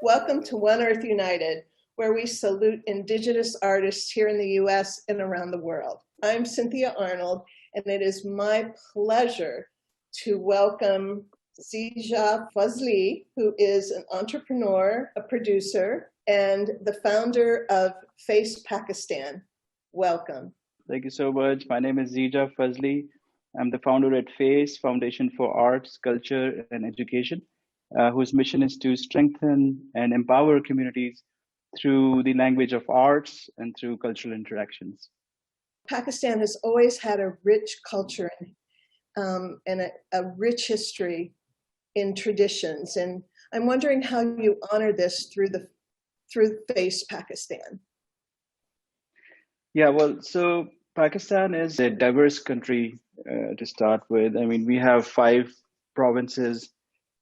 Welcome to One Earth United, where we salute Indigenous artists here in the US and around the world. I'm Cynthia Arnold, and it is my pleasure to welcome Zeejah Fazli, who is an entrepreneur, a producer, and the founder of Face Pakistan. Welcome. Thank you so much. My name is Zeejah Fazli. I'm the founder at FACE, Foundation for Arts, Culture, and Education, whose mission is to strengthen and empower communities through the language of arts and through cultural interactions. Pakistan has always had a rich culture and a rich history in traditions. And I'm wondering how you honor this through FACE Pakistan. Yeah, well, so Pakistan is a diverse country to start with. I mean, we have 5 provinces,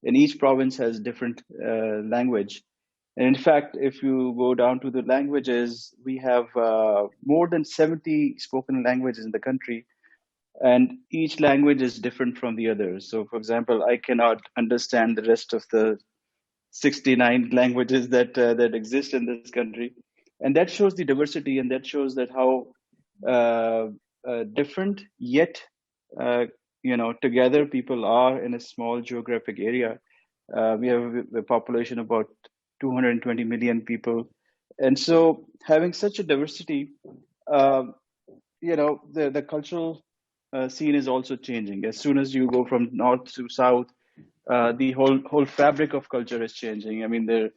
and each province has different language. And in fact, if you go down to the languages, we have more than 70 spoken languages in the country, and each language is different from the others. So, for example, I cannot understand the rest of the 69 languages that exist in this country, and that shows the diversity, and that shows that how different yet together people are in a small geographic area. We have a population of about 220 million people, and so having such a diversity, the cultural scene is also changing. As soon as you go from north to south, the whole fabric of culture is changing. I mean, there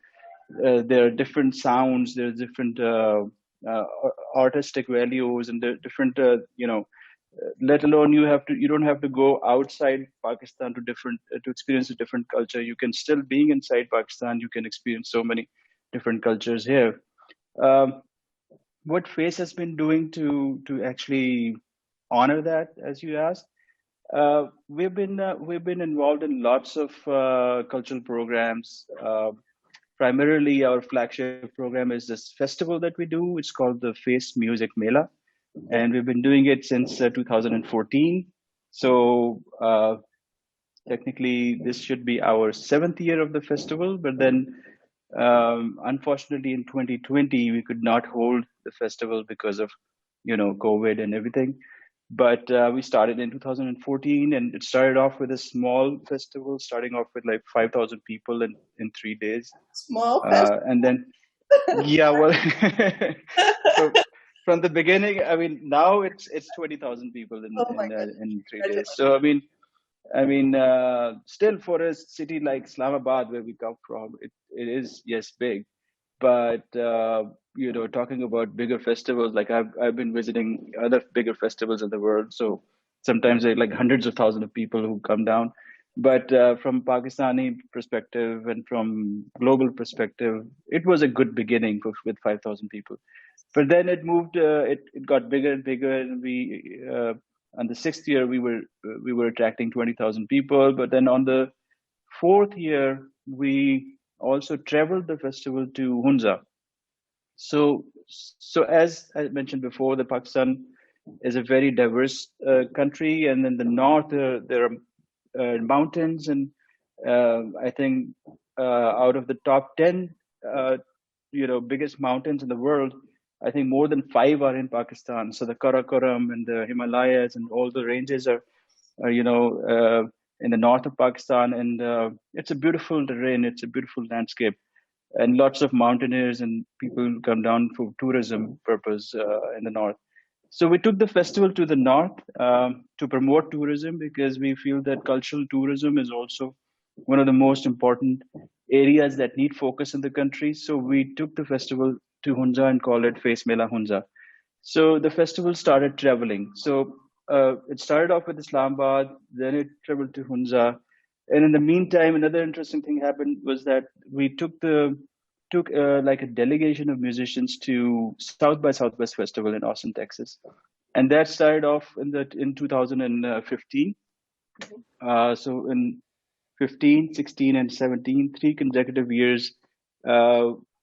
are different sounds, there's different artistic values, and there are different let alone you don't have to go outside Pakistan to experience a different culture. You can still, being inside Pakistan, you can experience so many different cultures here. What FACE has been doing to actually honor that, as you asked, we've been involved in lots of cultural programs. Primarily, our flagship program is this festival that we do. It's called the FACE Music Mela, and we've been doing it since 2014. So technically, this should be our 7th year of the festival. But then, unfortunately, in 2020, we could not hold the festival because of COVID and everything. But we started in 2014, and it started off with a small festival, starting off with like 5,000 people in 3 days. Small festival. And then, yeah, well, so from the beginning, I mean, now it's 20,000 people in 3 days. So I mean, still for a city like Islamabad, where we come from, it is, yes, big. But talking about bigger festivals, like I've been visiting other bigger festivals in the world, so sometimes there are like hundreds of thousands of people who come down. But from Pakistani perspective and from global perspective, it was a good beginning with 5,000 people. But then it moved, it got bigger and bigger, and we on the 6th year we were attracting 20,000 people. But then on the 4th year, we also traveled the festival to Hunza. So as I mentioned before, the Pakistan is a very diverse country, and in the north there are mountains, and I think out of the top 10 biggest mountains in the world, I think more than 5 are in Pakistan. So the Karakoram and the Himalayas and all the ranges are in the north of Pakistan, and it's a beautiful terrain, it's a beautiful landscape, and lots of mountaineers and people come down for tourism purpose in the north. So we took the festival to the north to promote tourism, because we feel that cultural tourism is also one of the most important areas that need focus in the country. So we took the festival to Hunza and called it FACE Mela Hunza. So the festival started traveling. So it started off with Islamabad, then it traveled to Hunza. And in the meantime, another interesting thing happened was that we took like a delegation of musicians to South by Southwest Festival in Austin, Texas. And that started off in 2015. So in 15, 16, and 17, 3 consecutive years,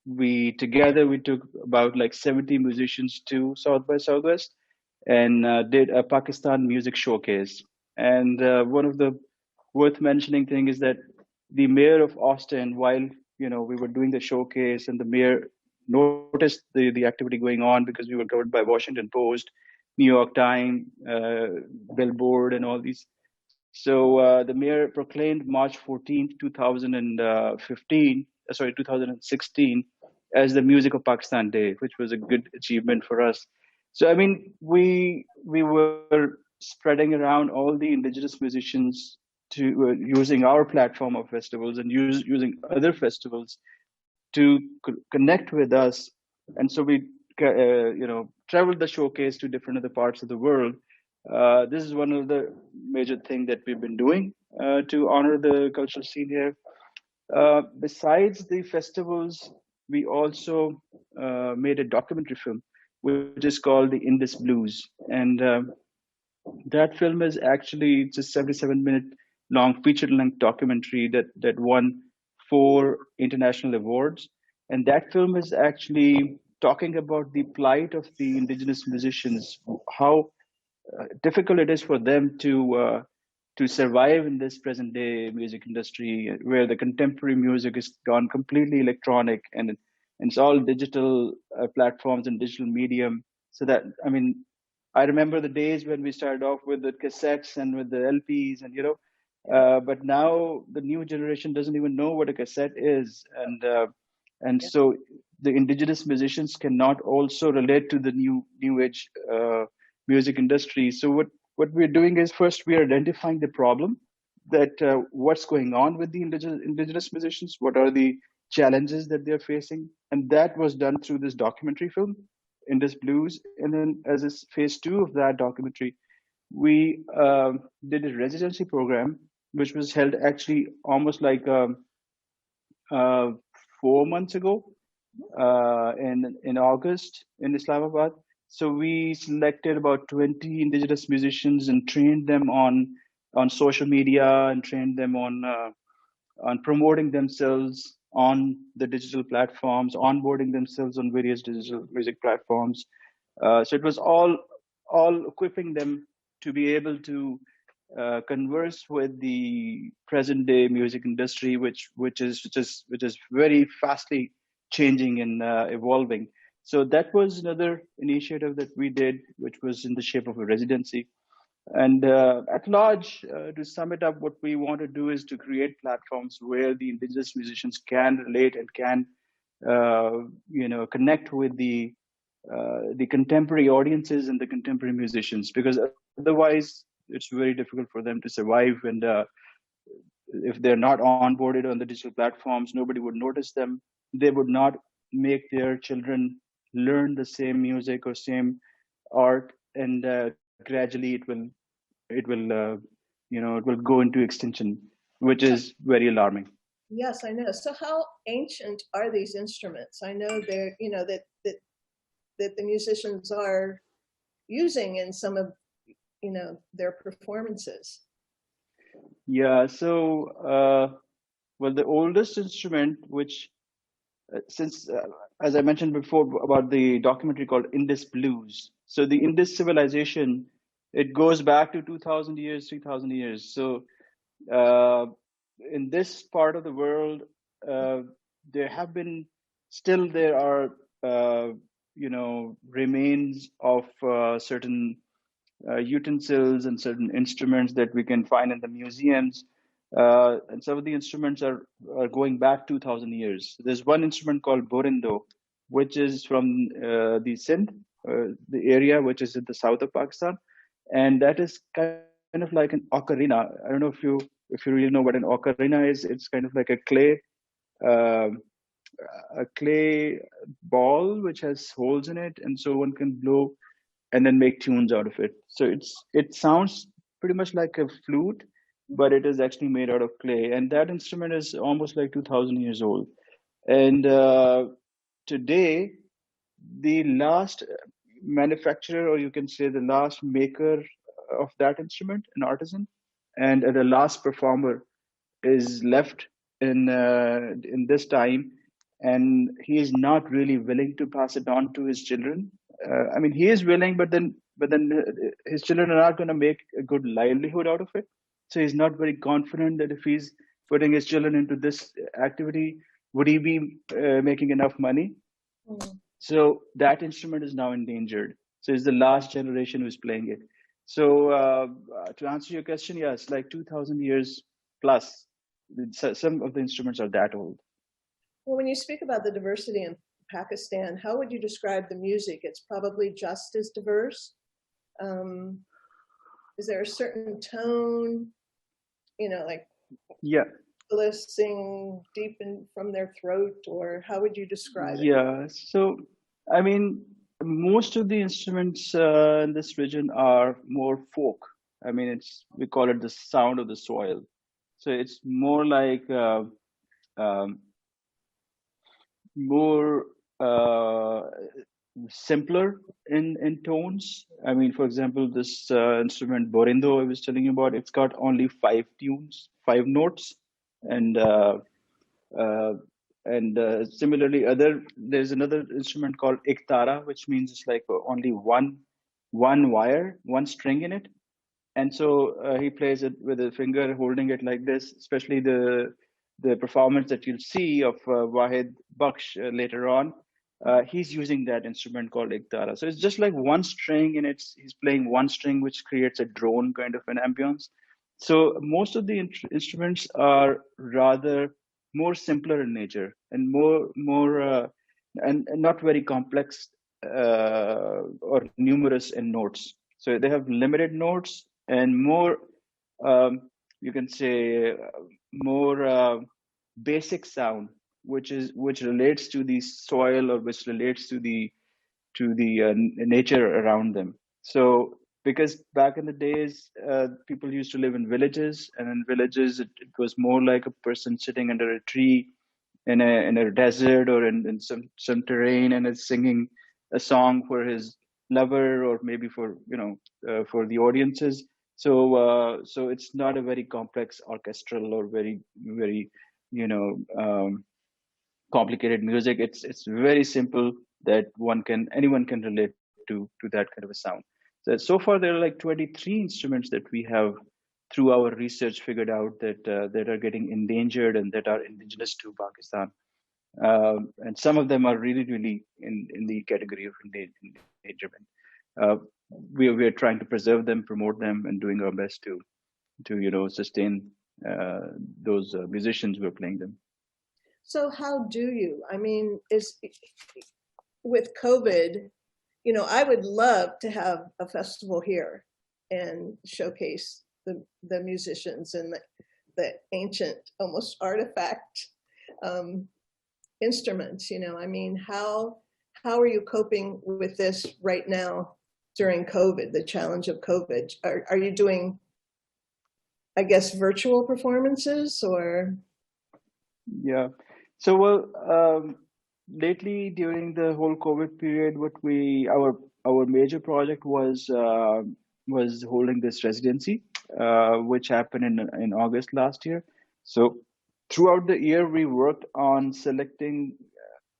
we took about like 70 musicians to South by Southwest and did a Pakistan music showcase. And one of the worth mentioning thing is that the mayor of Austin, while we were doing the showcase, and the mayor noticed the activity going on because we were covered by Washington Post, New York Times, Billboard, and all these. So the mayor proclaimed March 14th, 2016, as the Music of Pakistan Day, which was a good achievement for us. So I mean, we were spreading around all the indigenous musicians to using our platform of festivals and using other festivals to connect with us. And so we traveled the showcase to different other parts of the world. This is one of the major things that we've been doing to honor the cultural scene here. Besides the festivals, we also made a documentary film, which is called the Indus Blues. And that film is actually it's a 77-minute long feature-length documentary that won 4 international awards. And that film is actually talking about the plight of the indigenous musicians, how difficult it is for them to survive in this present day music industry, where the contemporary music is gone completely electronic, and it's all digital platforms and digital medium. So that, I mean, I remember the days when we started off with the cassettes and with the LPs, and but now the new generation doesn't even know what a cassette is, and so the indigenous musicians cannot also relate to the new age music industry. So what we're doing is, first we are identifying the problem, that what's going on with the indigenous musicians, what are the challenges that they're facing, and that was done through this documentary film, Indus Blues. And then as is phase 2 of that documentary, we did a residency program, which was held actually almost like 4 months ago in August in Islamabad. So we selected about 20 indigenous musicians and trained them on social media, and trained them on promoting themselves on the digital platforms, onboarding themselves on various digital music platforms. So it was all equipping them to be able to converse with the present day music industry, which is very fastly changing and evolving. So that was another initiative that we did, which was in the shape of a residency. And at large, to sum it up, what we want to do is to create platforms where the indigenous musicians can relate and can, connect with the contemporary audiences and the contemporary musicians, because otherwise it's very difficult for them to survive. And if they're not onboarded on the digital platforms, nobody would notice them. They would not make their children learn the same music or same art, and gradually it will go into extinction, which is very alarming. Yes, I know. So how ancient are these instruments? I know they're, that the musicians are using in some of, their performances. Yeah, so well, the oldest instrument, which since as I mentioned before about the documentary called Indus Blues, so the Indus civilization, it goes back to 2000 years, 3000 years. So in this part of the world, there are remains of certain utensils and certain instruments that we can find in the museums. And some of the instruments are going back 2000 years. There's one instrument called borindo, which is from the Sindh, the area which is in the south of Pakistan. And that is kind of like an ocarina. I don't know if you really know what an ocarina is. It's kind of like uh, a clay ball which has holes in it, and so one can blow and then make tunes out of it. So it sounds pretty much like a flute, but it is actually made out of clay. And that instrument is almost like 2000 years old. And today, the last manufacturer, or you can say the last maker of that instrument, an artisan, and the last performer is left in this time, and he is not really willing to pass it on to his children. I mean, he is willing, but then his children are not going to make a good livelihood out of it. So he's not very confident that if he's putting his children into this activity, would he be making enough money? So that instrument is now endangered. So it's the last generation who's playing it. So to answer your question, yes, like 2,000 years plus. Some of the instruments are that old. Well, when you speak about the diversity in Pakistan, how would you describe the music? It's probably just as diverse. Is there a certain tone, like sing deep in from their throat, or how would you describe it? Yeah, so I mean, most of the instruments in this region are more folk. I mean, we call it the sound of the soil. So it's more like um, more simpler in tones. I mean, for example, this instrument Borindo I was telling you about, it's got only 5 tunes, 5 notes, and uh, similarly, there's another instrument called iktara, which means it's like only one wire, one string in it, and so he plays it with a finger, holding it like this. Especially the performance that you'll see of Wahid Baksh later on, he's using that instrument called iktara. So it's just like one string, and he's playing one string, which creates a drone kind of an ambience. So most of the instruments are rather more simpler in nature and and not very complex or numerous in notes. So they have limited notes and more, you can say, more basic sound, which relates to the soil, or which relates to the nature around them. So because back in the days, people used to live in villages, and in villages it was more like a person sitting under a tree in a desert, or in some terrain, and is singing a song for his lover, or maybe for for the audiences. So it's not a very complex orchestral or very you know um, complicated music. It's very simple, that anyone can relate to that kind of a sound. So far there are like 23 instruments that we have, through our research, figured out that are getting endangered and that are indigenous to Pakistan. And some of them are really in the category of endangerment. Uh, we are trying to preserve them, promote them, and doing our best to sustain those musicians who are playing them. So how do you? I mean, with COVID, I would love to have a festival here and showcase the musicians and the ancient, almost artifact instruments. I mean, how are you coping with this right now during COVID, the challenge of COVID? Are you doing, I guess, virtual performances, or? Yeah. So, well, lately during the whole COVID period, our major project was holding this residency, which happened in August last year. So, throughout the year, we worked on selecting,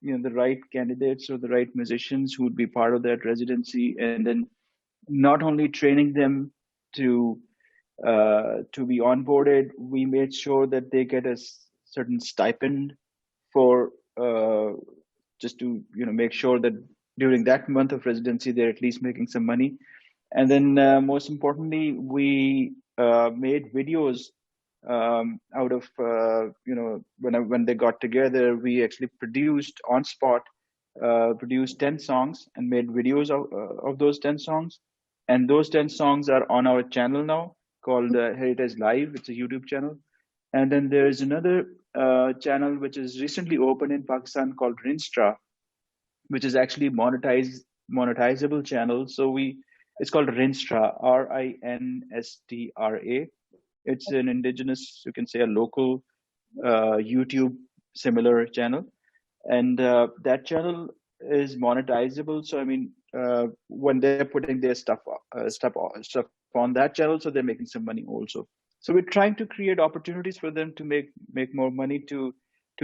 the right candidates or the right musicians who would be part of that residency, and then not only training them to be onboarded, we made sure that they get a certain stipend for just to make sure that during that month of residency they're at least making some money. And then most importantly, we made videos out of when they got together. We actually produced on spot, produced 10 songs and made videos of those 10 songs. And those 10 songs are on our channel now, called Heritage Live. It's a YouTube channel. And then there's another channel which is recently opened in Pakistan called Rinstra, which is actually monetizable channel. So it's called Rinstra, Rinstra. It's an indigenous, you can say, a local YouTube similar channel, and that channel is monetizable. So I mean, when they're putting their stuff on that channel, so they're making some money also. So we're trying to create opportunities for them to make more money, to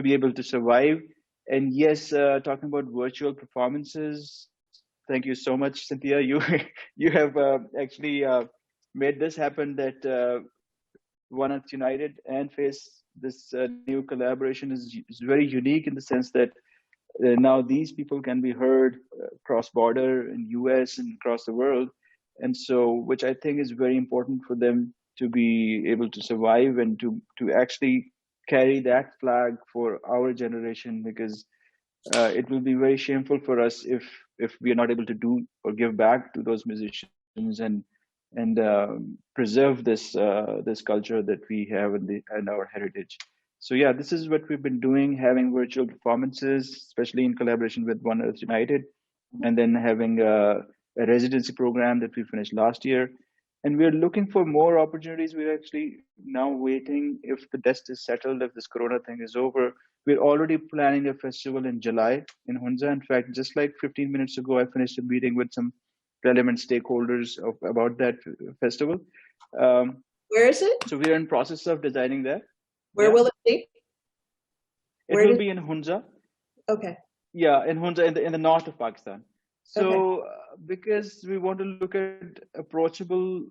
be able to survive. And yes, talking about virtual performances, thank you so much, Cynthia. You you have actually made this happen, that One Earth United and Face this new collaboration is very unique in the sense that now these people can be heard cross border in US and across the world, and so which I think is very important for them to be able to survive and to actually carry that flag for our generation, because it will be very shameful for us if we are not able to do or give back to those musicians and preserve this culture that we have in our heritage. So yeah, this is what we've been doing, having virtual performances, especially in collaboration with One Earth United, and then having a residency program that we finished last year. And we're looking for more opportunities. We're actually now waiting if the dust is settled, if this Corona thing is over. We're already planning a festival in July in Hunza. In fact, just like 15 minutes ago, I finished a meeting with some relevant stakeholders about that festival. Where is it? So we're in process of designing that. Where will it be? It will be in Hunza. Okay. Yeah, in Hunza, in the north of Pakistan. So Okay. Because we want to look at approachable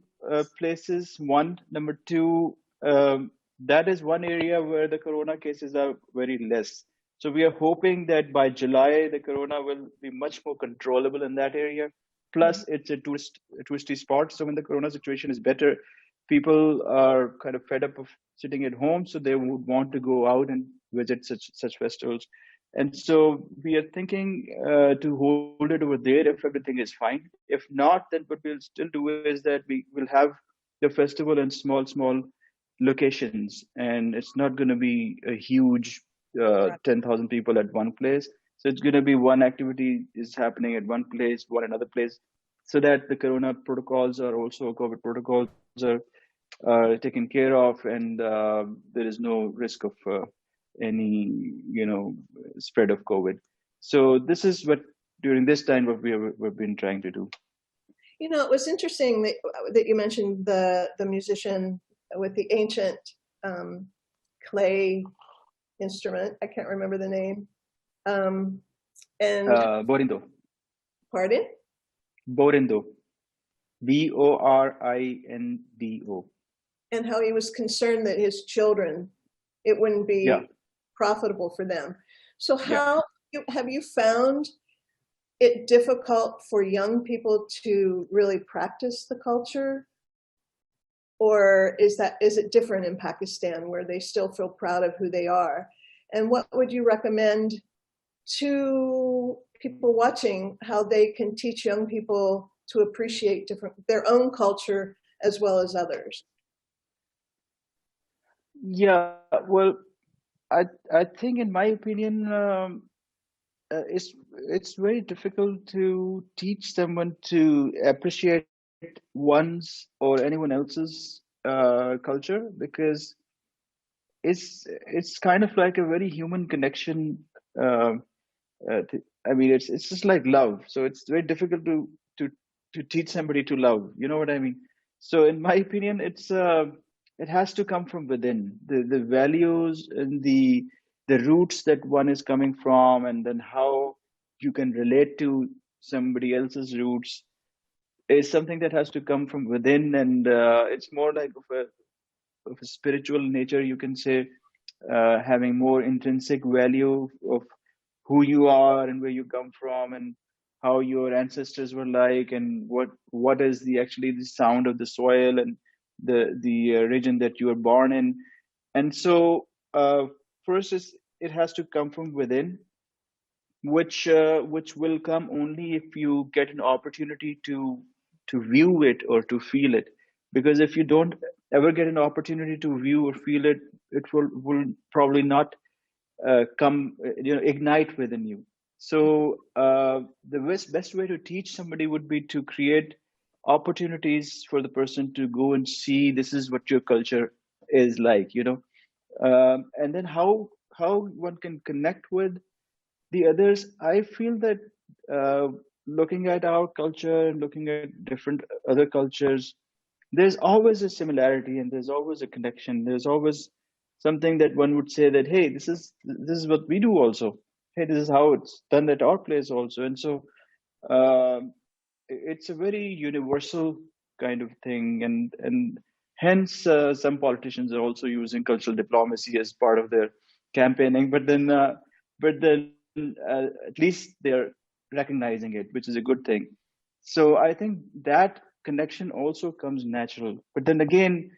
places, one. Number two, that is one area where the corona cases are very less. So we are hoping that by July, the corona will be much more controllable in that area. Plus, it's a touristy spot. So when the corona situation is better, people are kind of fed up of sitting at home, so they would want to go out and visit such festivals. And so we are thinking to hold it over there if everything is fine. If not, then what we'll still do is that we will have the festival in small locations, and it's not going to be a huge 10,000 people at one place. So it's going to be one activity is happening at one place, one another place, so that the corona protocols are also COVID protocols are taken care of, and there is no risk of any spread of COVID. So this is what during this time what we've been trying to do. It was interesting that you mentioned the musician with the ancient clay instrument. I can't remember the name. And Borindo. Pardon? Borindo. Borindo. And how he was concerned that his children, it wouldn't be profitable for them. So how have you found it difficult for young people to really practice the culture? Or is it different in Pakistan where they still feel proud of who they are? And what would you recommend to people watching, how they can teach young people to appreciate their own culture as well as others? Yeah, well, I think in my opinion, it's very difficult to teach someone to appreciate one's or anyone else's culture, because it's kind of like a very human connection. I mean, it's just like love. So it's very difficult to teach somebody to love. You know what I mean? So in my opinion, it has to come from within. The values and the roots that one is coming from, and then how you can relate to somebody else's roots is something that has to come from within, and it's more like of a spiritual nature, you can say, having more intrinsic value of who you are and where you come from and how your ancestors were like, and what is actually the sound of the soil and the region that you were born in. And so first it has to come from within, which will come only if you get an opportunity to view it or to feel it. Because if you don't ever get an opportunity to view or feel it, it will probably not ignite within you. So the best way to teach somebody would be to create opportunities for the person to go and see this is what your culture is like, and then how one can connect with the others. I feel that looking at our culture and looking at different other cultures, there's always a similarity and there's always a connection. There's always something that one would say that, hey, this is what we do also. Hey, this is how it's done at our place also. And so it's a very universal kind of thing. And Hence, some politicians are also using cultural diplomacy as part of their campaigning. But then, at least they're recognizing it, which is a good thing. So I think that connection also comes natural. But then again,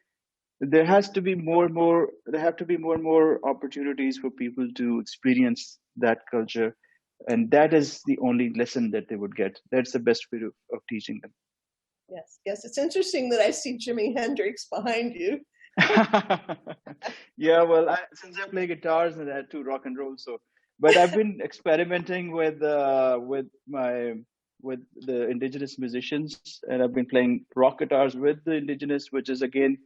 there have to be more and more opportunities for people to experience that culture, and that is the only lesson that they would get. That's the best way of teaching them. Yes, yes. It's interesting that I see Jimi Hendrix behind you. Yeah, well, since I play guitars and that too, rock and roll. So, but I've been experimenting with the indigenous musicians, and I've been playing rock guitars with the indigenous, which is again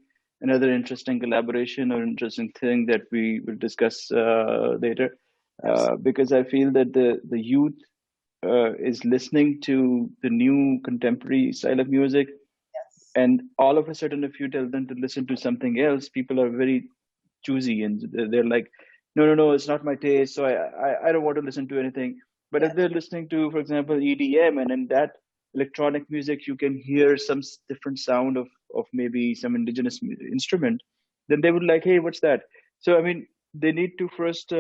another interesting collaboration or interesting thing that we will discuss later. Because I feel that the youth is listening to the new contemporary style of music, Yes. and all of a sudden if you tell them to listen to something else, people are very choosy and they're like, no, it's not my taste, so I don't want to listen to anything. But if Yes. they're listening to, for example, EDM, and in that electronic music you can hear some different sound of maybe some indigenous instrument, then they would like, hey, what's that? So I mean, they need to first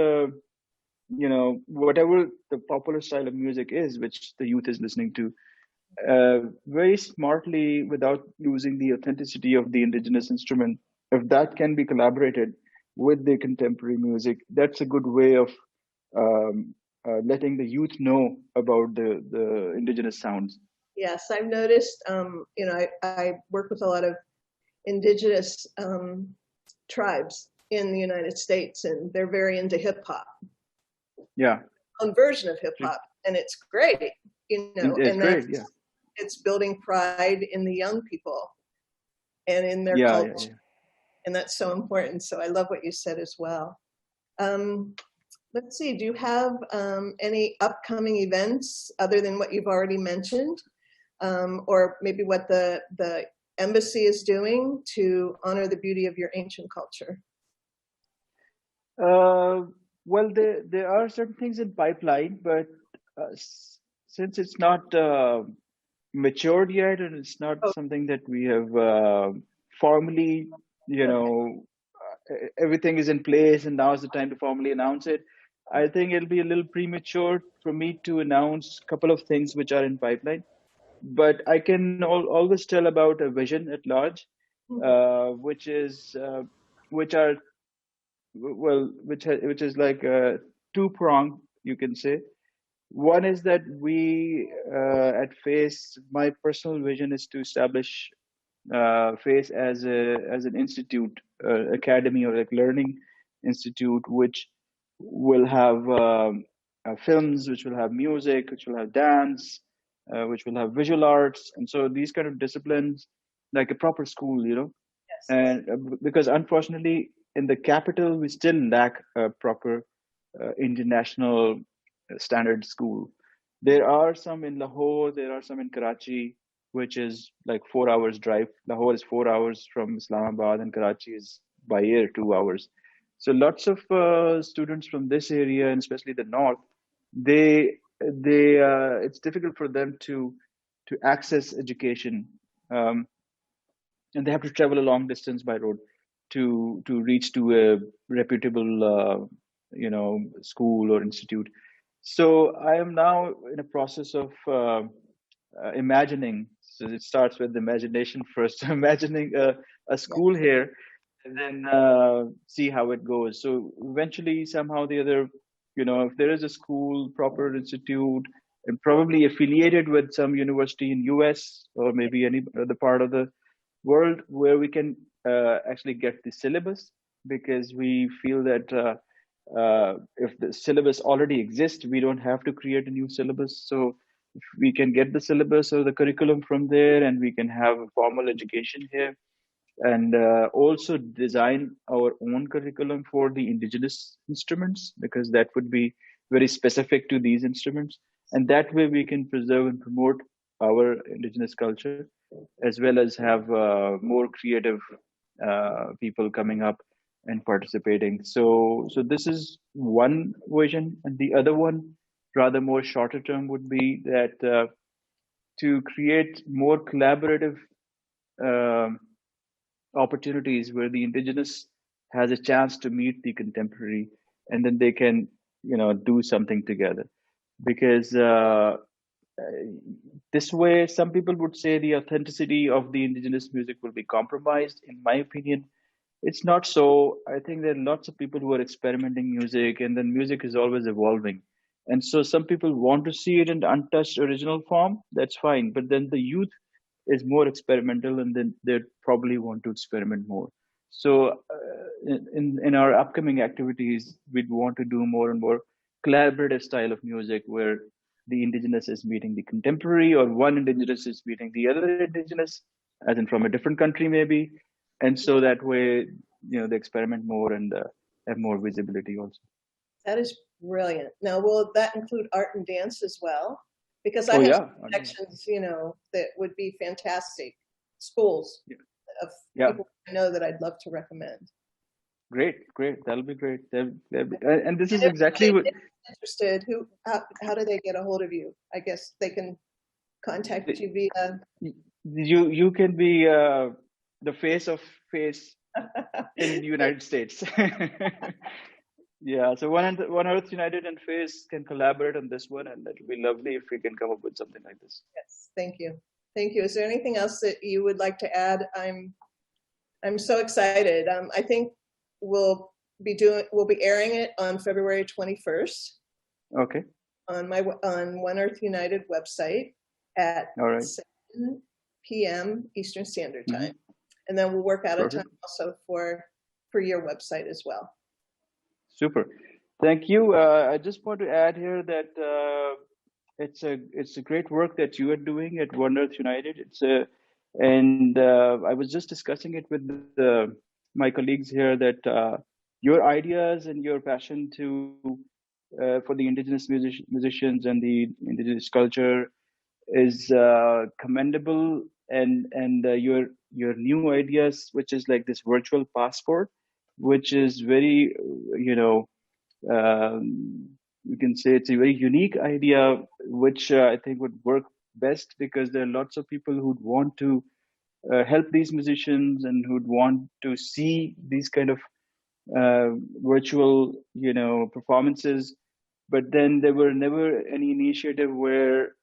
whatever the popular style of music is which the youth is listening to, very smartly, without losing the authenticity of the indigenous instrument. If that can be collaborated with the contemporary music, that's a good way of letting the youth know about the indigenous sounds. Yes, I've noticed, I work with a lot of indigenous tribes in the United States, and they're very into hip hop, Yeah, a version of hip hop, and it's great, it's and great. Yeah, it's building pride in the young people and in their yeah, yeah, culture, yeah. and that's so important. So I love what you said as well. Um, let's see, do you have any upcoming events other than what you've already mentioned? Or maybe what the embassy is doing to honor the beauty of your ancient culture? Uh, well, there are certain things in pipeline, but since it's not matured yet, and it's not Oh, something that we have formally, you okay. know, everything is in place, and now is the time to formally announce it. I think it'll be a little premature for me to announce a couple of things which are in pipeline, but I can always tell about a vision at large, Mhm. which is which are which is like two pronged, you can say. One is that we at Face, my personal vision is to establish Face as an institute, academy, or like learning institute, which will have films, which will have music, which will have dance, which will have visual arts, and so these kind of disciplines, like a proper school, Yes, yes. and because unfortunately in the capital we still lack a proper international standard school. There are some in Lahore, there are some in Karachi, which is like 4 hours drive. Lahore is 4 hours from Islamabad, and Karachi is by air 2 hours. So lots of students from this area, and especially the north, they it's difficult for them to access education. Um, and they have to travel a long distance by road to reach to a reputable school or institute. So I am now in a process of imagining. So it starts with imagination first, imagining a Yes. school here, and then see how it goes. So eventually, somehow the other, if there is a school, proper institute, and probably affiliated with some university in US or maybe any other part of the world where we can actually get the syllabus, because we feel that if the syllabus already exists, we don't have to create a new syllabus. So if we can get the syllabus or the curriculum from there, and we can have a formal education here, and also design our own curriculum for the indigenous instruments, because that would be very specific to these instruments. And that way we can preserve and promote our indigenous culture, as well as have more creative people coming up and participating. So this is one vision, and the other one, rather more shorter term, would be that to create more collaborative um opportunities where the indigenous has a chance to meet the contemporary, and then they can, do something together. Because this way, some people would say the authenticity of the indigenous music will be compromised. In my opinion, it's not so. I think there are lots of people who are experimenting music, and then music is always evolving. And so some people want to see it in the untouched original form. That's fine. But then the youth is more experimental, and then they probably want to experiment more. So in our upcoming activities, we'd want to do more and more collaborative style of music where the indigenous is meeting the contemporary, or one indigenous is meeting the other indigenous, as in from a different country maybe. And so that way, they experiment more and have more visibility also. That is brilliant. Now, will that include art and dance as well? Because I Oh, have yeah. some connections, that would be fantastic. Schools of Yeah. people I know that I'd love to recommend. Great. That'll be great. And this is exactly what. Interested? How do they get a hold of you? I guess they can contact you via. You can be the face of face in the United States. Yeah, so One Earth United and Face can collaborate on this one, and it'll be lovely if we can come up with something like this. Yes, thank you. Is there anything else that you would like to add? I'm so excited. I think we'll be airing it on February 21st. Okay. On One Earth United website at 7 p.m. Eastern Standard Time, and then we'll work out a time also for your website as well. Super, thank you. I just want to add here that it's a great work that you are doing at One Earth United. I was just discussing it with my colleagues here that your ideas and your passion for the indigenous musicians and the indigenous culture is commendable, and your new ideas, which is like this virtual passport, which is very, you can say it's a very unique idea, which I think would work best because there are lots of people who'd want to help these musicians and who'd want to see these kind of virtual, performances. But then there were never any initiative where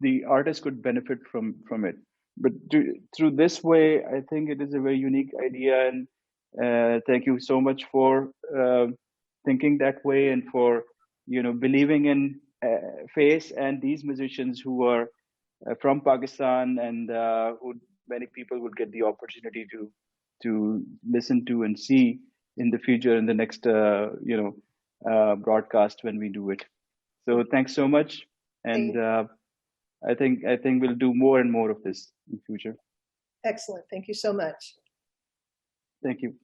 the artist could benefit from it. But through this way, I think it is a very unique idea, and thank you so much for thinking that way and for believing in Face and these musicians who are from Pakistan, and who many people would get the opportunity to listen to and see in the future, in the next broadcast when we do it. So thanks so much, and I think we'll do more and more of this in future. Excellent. Thank you so much. Thank you.